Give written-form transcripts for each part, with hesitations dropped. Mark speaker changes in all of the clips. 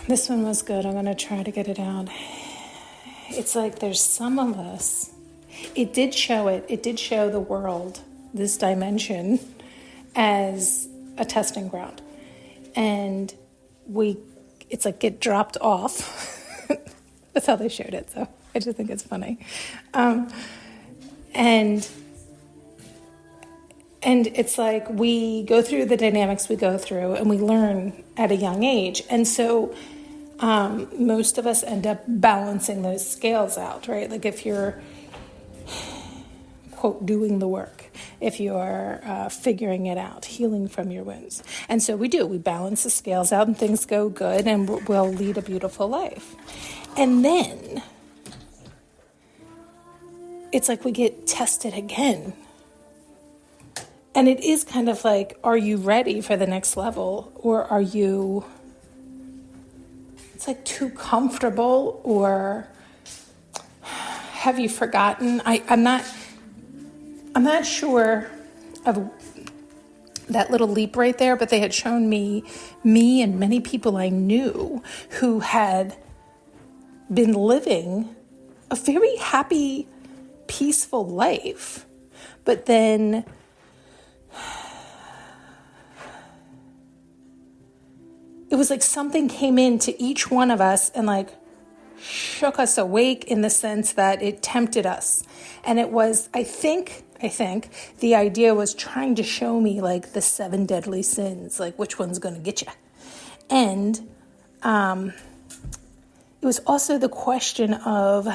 Speaker 1: This one was good. I'm going to try to get it out. It's like there's some of us. It did show it. It did show the world, this dimension, as a testing ground. And it's like get dropped off. That's how they showed it. So I just think it's funny. And it's like we go through the dynamics we go through and we learn at a young age. And so most of us end up balancing those scales out, right? Like if you're, quote, doing the work, if you're figuring it out, healing from your wounds. And so we balance the scales out and things go good and we'll lead a beautiful life. And then it's like we get tested again. And it is kind of like, are you ready for the next level? Or are you, it's like too comfortable, or have you forgotten? I'm not sure of that little leap right there, but they had shown me and many people I knew who had been living a very happy, peaceful life, but then it was like something came into each one of us and like shook us awake in the sense that it tempted us. And it was, I think the idea was trying to show me like the 7 deadly sins, like which one's going to get you. And it was also the question of,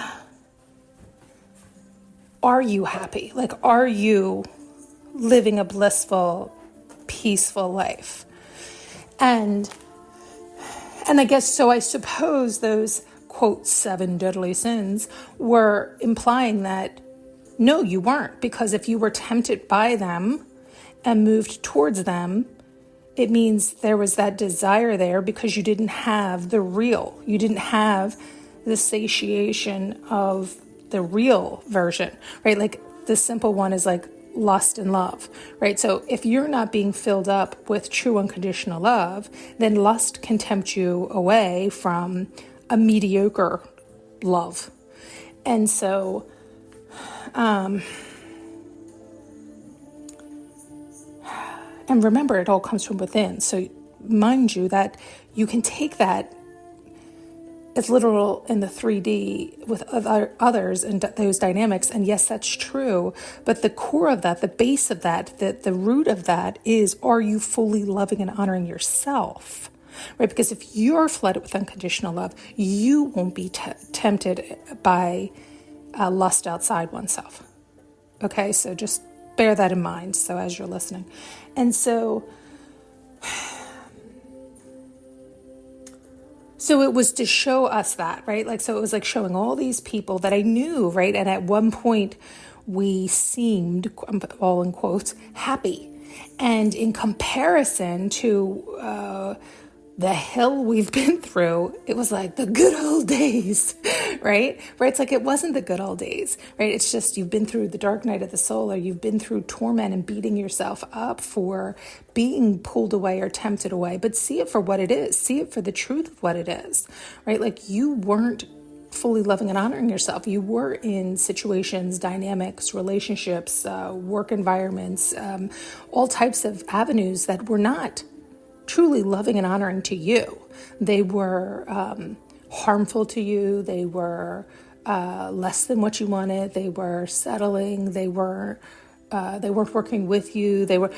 Speaker 1: are you happy? Like, are you living a blissful, peaceful life? And I guess, so I suppose those, quote, 7 deadly sins were implying that, no, you weren't. Because if you were tempted by them and moved towards them, it means there was that desire there because you didn't have the real. You didn't have the satiation of the real version, right? Like the simple one is like lust and love, right? So if you're not being filled up with true unconditional love, then lust can tempt you away from a mediocre love. And so, and remember, it all comes from within. So mind you that you can take that as literal in the 3D with others and those dynamics. And yes, that's true. But the core of that, the base of that, the root of that is, are you fully loving and honoring yourself? Right? Because if you're flooded with unconditional love, you won't be tempted by lust outside oneself. Okay, so just bear that in mind. So as you're listening. And so it was to show us that, right? Like, so it was like showing all these people that I knew, right? And at one point we seemed, all in quotes, happy. And in comparison to the hell we've been through, it was like the good old days, right? Where it's like, it wasn't the good old days, right? It's just, you've been through the dark night of the soul, or you've been through torment and beating yourself up for being pulled away or tempted away, but see it for what it is. See it for the truth of what it is, right? Like, you weren't fully loving and honoring yourself. You were in situations, dynamics, relationships, work environments, all types of avenues that were not truly loving and honoring to you. They were harmful to you. They were less than what you wanted. They were settling. They weren't working with you. They were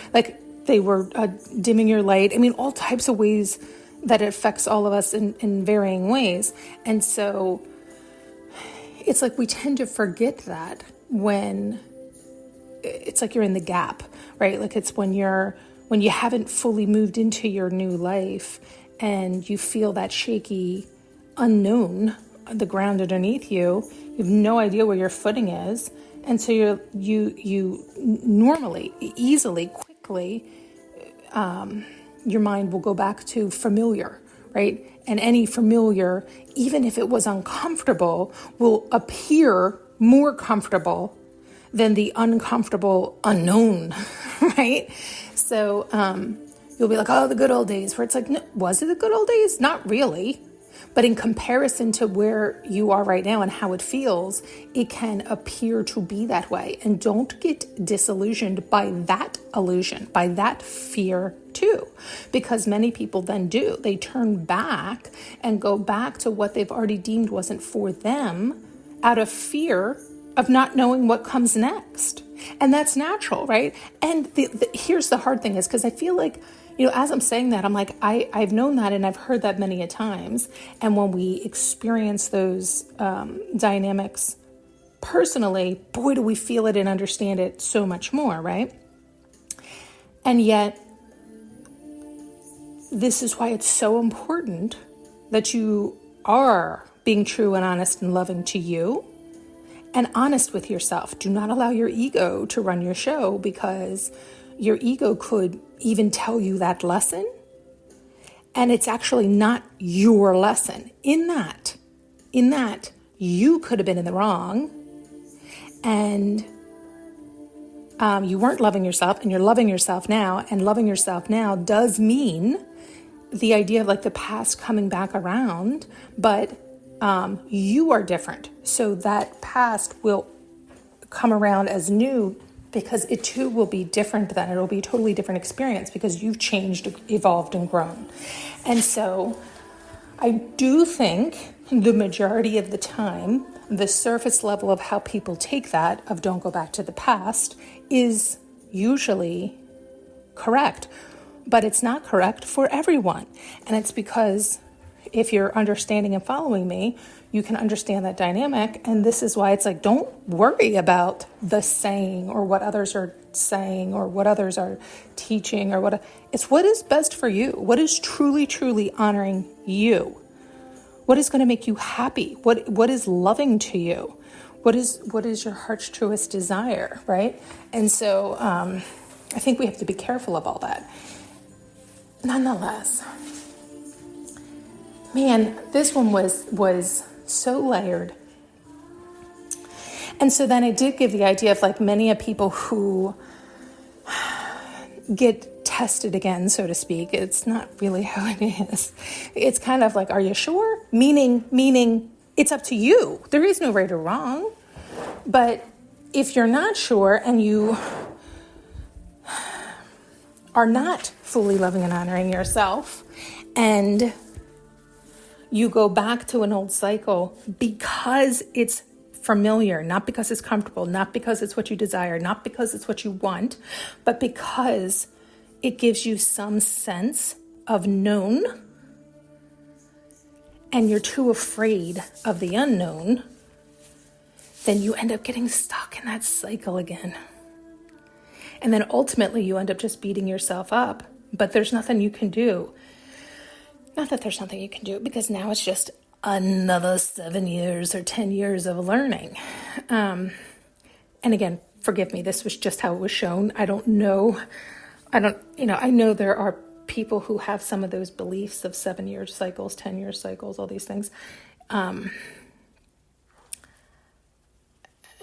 Speaker 1: dimming your light. I mean, all types of ways that it affects all of us in varying ways. And so it's like we tend to forget that when it's like you're in the gap, right? Like, it's when you haven't fully moved into your new life and you feel that shaky unknown, the ground underneath you, you have no idea where your footing is. And so you normally, easily, quickly, your mind will go back to familiar, right? And any familiar, even if it was uncomfortable, will appear more comfortable than the uncomfortable unknown, right? So you'll be like, oh, the good old days, where it's like, no, was it the good old days? Not really. But in comparison to where you are right now and how it feels, it can appear to be that way. And don't get disillusioned by that illusion, by that fear too, because many people then do. They turn back and go back to what they've already deemed wasn't for them out of fear of not knowing what comes next. And that's natural, right? And here's the hard thing is, because I feel like, as I'm saying that, I'm like, I've known that and I've heard that many a times. And when we experience those dynamics personally, boy, do we feel it and understand it so much more, right? And yet, this is why it's so important that you are being true and honest and loving to you and honest with yourself. Do not allow your ego to run your show, because your ego could even tell you that lesson, and it's actually not your lesson. In that, you could have been in the wrong, and you weren't loving yourself, and you're loving yourself now, and loving yourself now does mean the idea of like the past coming back around, but you are different. So that past will come around as new, because it too will be different then. It'll be a totally different experience because you've changed, evolved, and grown. And so I do think the majority of the time, the surface level of how people take that, of don't go back to the past, is usually correct. But it's not correct for everyone. And it's because if you're understanding and following me, you can understand that dynamic. And this is why it's like, don't worry about the saying or what others are saying or what others are teaching or what. It's what is best for you. What is truly, truly honoring you? What is going to make you happy? What is loving to you? What is your heart's truest desire, right? And so I think we have to be careful of all that. Nonetheless, man, this one was so layered. And so then it did give the idea of like many of people who get tested again, so to speak. It's not really how it is. It's kind of like, are you sure? Meaning it's up to you. There is no right or wrong. But if you're not sure and you are not fully loving and honoring yourself, and you go back to an old cycle because it's familiar, not because it's comfortable, not because it's what you desire, not because it's what you want, but because it gives you some sense of known, and you're too afraid of the unknown, then you end up getting stuck in that cycle again. And then ultimately you end up just beating yourself up, but there's nothing you can do. Not that there's nothing you can do, because now it's just another 7 years or 10 years of learning. And again, forgive me, this was just how it was shown. I know there are people who have some of those beliefs of 7-year cycles, 10-year cycles, all these things. And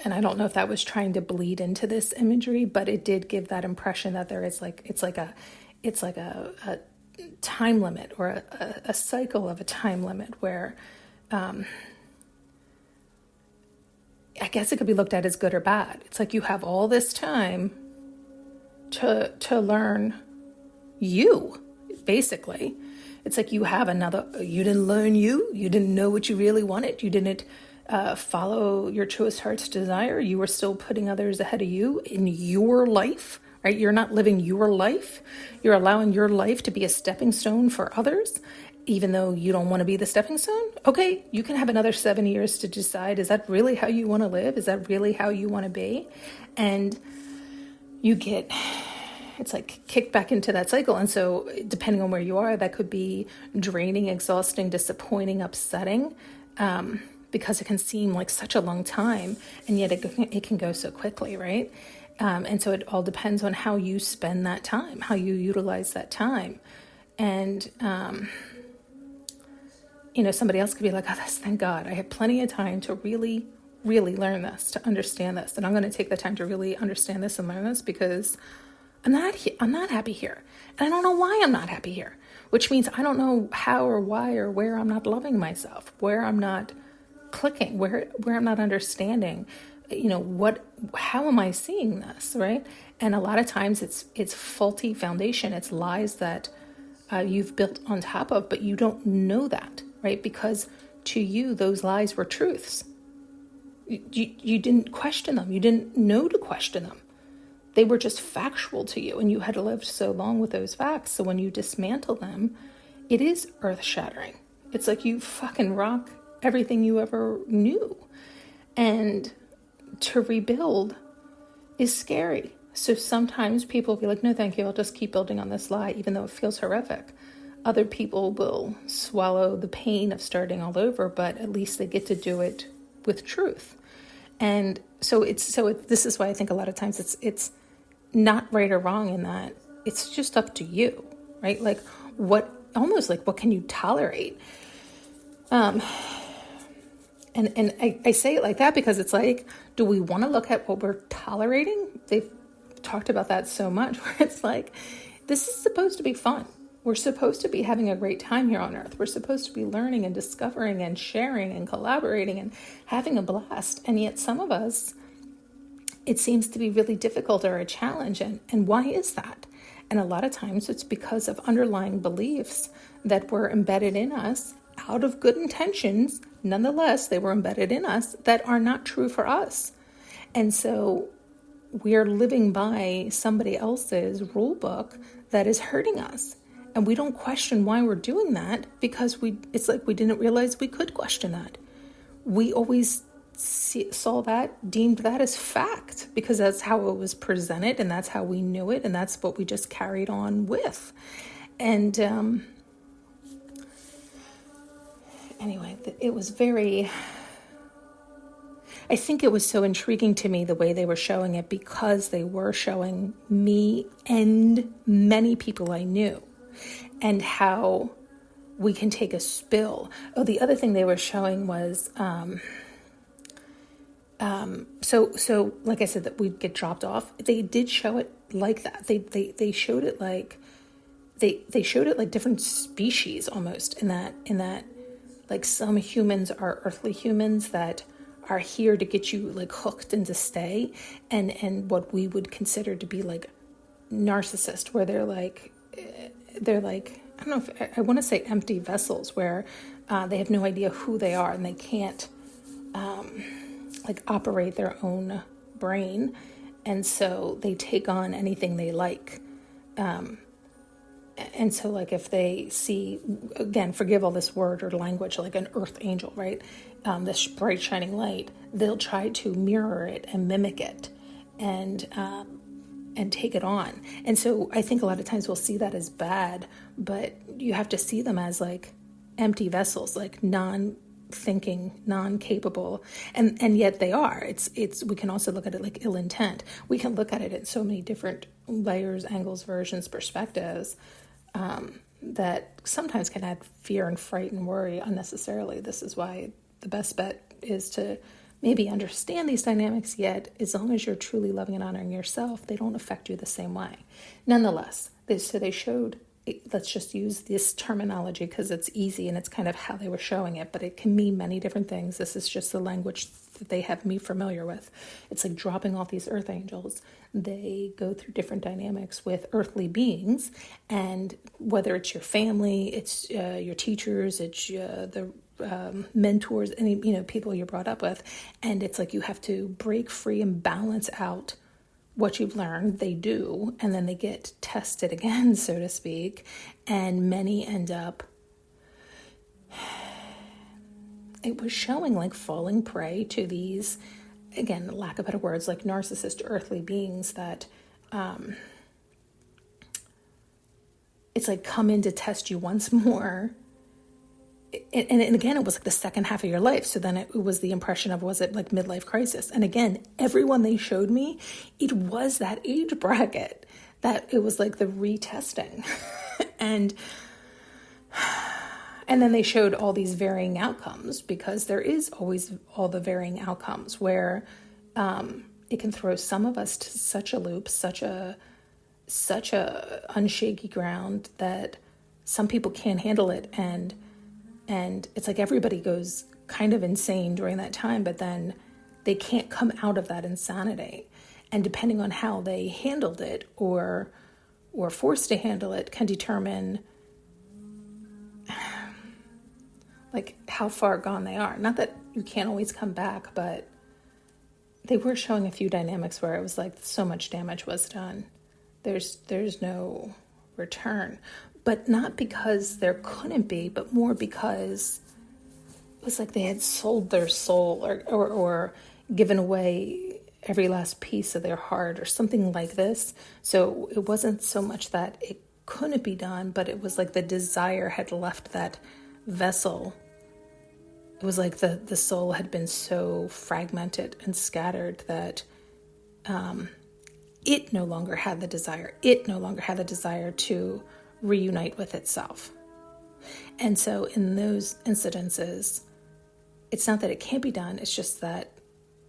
Speaker 1: I don't know if that was trying to bleed into this imagery, but it did give that impression that there is it's like a time limit, or a cycle of a time limit where I guess it could be looked at as good or bad. It's like you have all this time to learn you, basically. It's like you didn't learn you didn't know what you really wanted, you didn't follow your truest heart's desire, you were still putting others ahead of you in your life, right? You're not living your life. You're allowing your life to be a stepping stone for others, even though you don't want to be the stepping stone. Okay, you can have another 7 years to decide, is that really how you want to live? Is that really how you want to be? And it's like kicked back into that cycle. And so depending on where you are, that could be draining, exhausting, disappointing, upsetting, because it can seem like such a long time, and yet it can go so quickly, right? And so it all depends on how you spend that time, how you utilize that time. And, somebody else could be like, oh, thank God, I have plenty of time to really, really learn this, to understand this. And I'm going to take the time to really understand this and learn this, because I'm not happy here. And I don't know why I'm not happy here. which means I don't know how or why or where I'm not loving myself, where I'm not clicking, where I'm not understanding, how am I seeing this, right? And a lot of times it's faulty foundation. It's lies that you've built on top of, but you don't know that, right? Because to you, those lies were truths. You didn't question them. You didn't know to question them. They were just factual to you, and you had lived so long with those facts. So when you dismantle them, it is earth-shattering. It's like you fucking rock everything you ever knew. And to rebuild is scary. So sometimes people will be like, no, thank you. I'll just keep building on this lie, even though it feels horrific. Other people will swallow the pain of starting all over, but at least they get to do it with truth. And this is why I think a lot of times it's not right or wrong in that it's just up to you, right? Like what can you tolerate? And I say it like that because it's like, do we want to look at what we're tolerating? They've talked about that so much where it's like, this is supposed to be fun. We're supposed to be having a great time here on earth. We're supposed to be learning and discovering and sharing and collaborating and having a blast. And yet some of us, it seems to be really difficult or a challenge. And why is that? And a lot of times it's because of underlying beliefs that were embedded in us out of good intentions. Nonetheless, they were embedded in us that are not true for us. And so we're living by somebody else's rule book that is hurting us. And we don't question why we're doing that because it's like we didn't realize we could question that. We always saw that, deemed that as fact because that's how it was presented and that's how we knew it and that's what we just carried on with. And anyway, it was I think it was so intriguing to me the way they were showing it because they were showing me and many people I knew and how we can take a spill. Oh, the other thing they were showing was, so like I said, that we'd get dropped off. They did show it like that. They showed it like, they showed it like different species almost in that like some humans are earthly humans that are here to get you like hooked and to stay. And what we would consider to be like narcissist, where they're like, I don't know if I want to say empty vessels where they have no idea who they are and they can't like operate their own brain. And so they take on anything they like. And so like if they see, again, forgive all this word or language, like an earth angel, right? This bright shining light, they'll try to mirror it and mimic it and take it on. And so I think a lot of times we'll see that as bad, but you have to see them as like empty vessels, like non-thinking, non-capable, and yet they are. It's we can also look at it like ill intent. We can look at it in so many different layers, angles, versions, perspectives, that sometimes can add fear and fright and worry unnecessarily. This is why the best bet is to maybe understand these dynamics, yet as long as you're truly loving and honoring yourself, they don't affect you the same way. Nonetheless, they showed, let's just use this terminology because it's easy and it's kind of how they were showing it, but it can mean many different things. This is just the language that they have me familiar with. It's like dropping off these earth angels. They go through different dynamics with earthly beings, and whether it's your family, it's your teachers, it's the mentors, any people you're brought up with, and it's like you have to break free and balance out what you've learned. They do, and then they get tested again, so to speak, and many end up, it was showing like falling prey to these, again, lack of better words, like narcissist earthly beings that it's like come in to test you once more. And again, it was like the second half of your life. So then it was the impression of, was it like midlife crisis? And again, everyone they showed me, it was that age bracket that it was like the retesting. and then they showed all these varying outcomes, because there is always all the varying outcomes where it can throw some of us to such a loop, such a unshaky ground that some people can't handle it, and it's like everybody goes kind of insane during that time, but then they can't come out of that insanity. And depending on how they handled it or forced to handle it can determine like how far gone they are. Not that you can't always come back, but they were showing a few dynamics where it was like so much damage was done. There's no return. But not because there couldn't be, but more because it was like they had sold their soul or given away every last piece of their heart or something like this. So it wasn't so much that it couldn't be done, but it was like the desire had left that vessel. It was like the soul had been so fragmented and scattered that it no longer had the desire. It no longer had the desire to reunite with itself. And so in those incidences, it's not that it can't be done, it's just that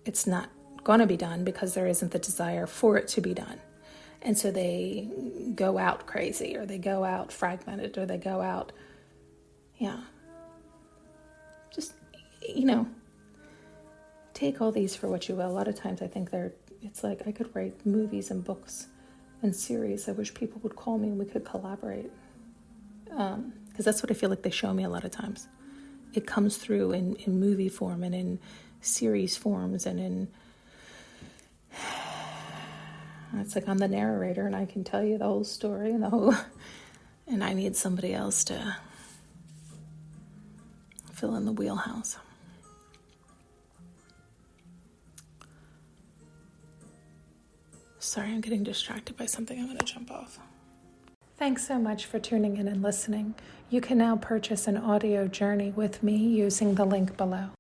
Speaker 1: it's not going to be done because there isn't the desire for it to be done. And so they go out crazy, or they go out fragmented, or they go out, just, take all these for what you will. A lot of times I think it's like I could write movies and books and series. I wish people would call me and we could collaborate. Because that's what I feel like they show me a lot of times. It comes through in movie form and in series forms and in... It's like I'm the narrator and I can tell you the whole story and I need somebody else to fill in the wheelhouse. Sorry, I'm getting distracted by something. I'm going to jump off. Thanks so much for tuning in and listening. You can now purchase an audio journey with me using the link below.